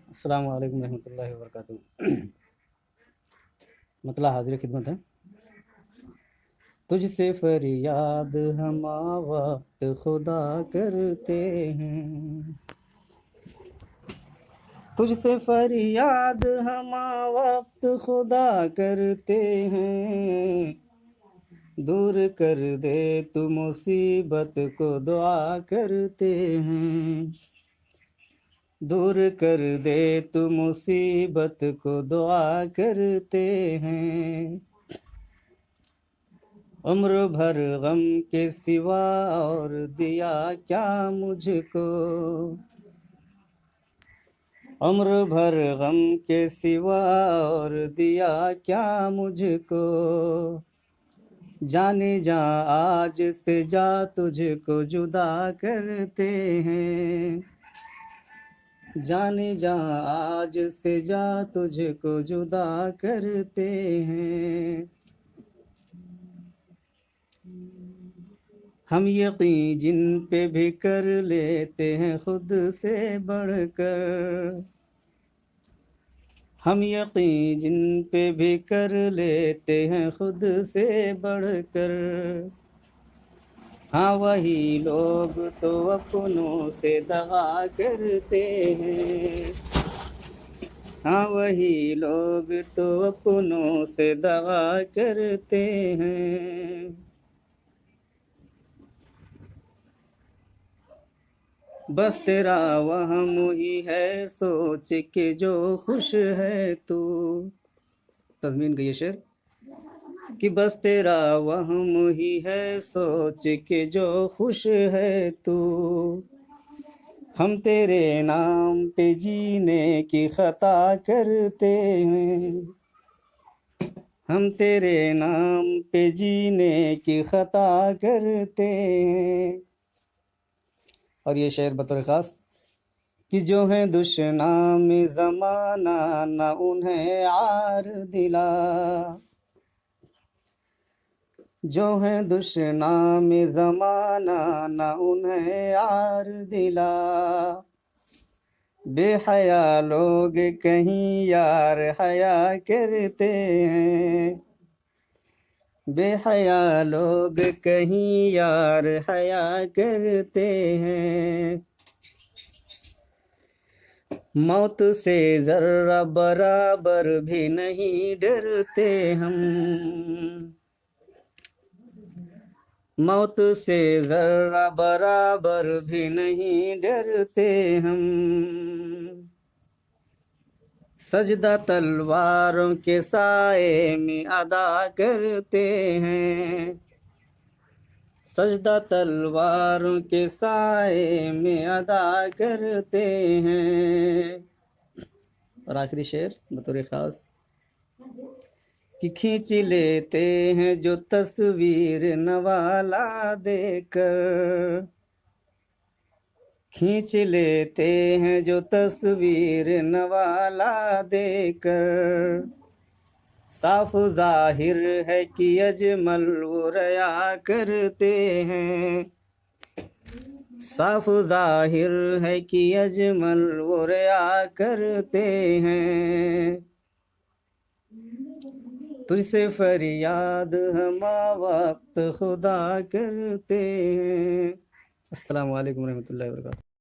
السلام علیکم ورحمۃ اللہ وبرکاتہ۔ مطلع حاضر خدمت ہے۔ تجھ سے فریاد ہم وقت خدا کرتے ہیں، تجھ سے فریاد ہم وقت خدا کرتے ہیں، دور کر دے تو مصیبت کو دعا کرتے ہیں، دور کر دے تو مصیبت کو دعا کرتے ہیں، عمر بھر غم کے سوا اور دیا کیا مجھ کو، عمر بھر غم کے سوا اور دیا کیا مجھ کو، جانے جا آج سے جا تجھ کو جدا کرتے ہیں، جانے جا آج سے جا تجھ کو جدا کرتے ہیں، ہم یقین جن پہ بھی کر لیتے ہیں خود سے بڑھ کر، ہم یقین جن پہ بھی کر لیتے ہیں خود سے بڑھ کر، ہاں وہی لوگ تو اپنوں سے دغا کرتے ہیں، ہاں وہی لوگ تو اپنوں سے دغا کرتے ہیں، بس تیرا وہم ہی ہے سوچ کے جو خوش ہے تو، تضمین کا یہ شعر کہ بس تیرا وہم ہی ہے سوچ کے جو خوش ہے تو، ہم تیرے نام پہ جینے کی خطا کرتے ہیں، ہم تیرے نام پہ جینے کی خطا کرتے ہیں، اور یہ شعر بطور خاص کہ جو ہیں دشنام زمانہ نہ انہیں عار دلا، جو ہیں دشنام زمانہ نہ انہیں عار دلا، بے حیا لوگ کہیں یار حیا کرتے ہیں، بے حیا لوگ کہیں یار حیا کرتے ہیں، موت سے ذرہ برابر بھی نہیں ڈرتے ہم، موت سے ذرہ برابر بھی نہیں ڈرتے ہم، سجدہ تلواروں کے سائے میں ادا کرتے ہیں، سجدہ تلواروں کے سائے میں ادا کرتے ہیں، اور آخری شعر بطور خاص کہ کھینچ لیتے ہیں جو تصویر نوالا دے کر، کھینچ لیتے ہیں جو تصویر نوالا دے کر، صاف ظاہر ہے کہ اجمل وہ ریا کرتے ہیں، صاف ظاہر ہے کہ اجمل وہ ریا کرتے ہیں، تجھ سے فریاد ہم وقت خدا کرتے ہیں۔ السلام علیکم ورحمۃ اللہ وبرکاتہ۔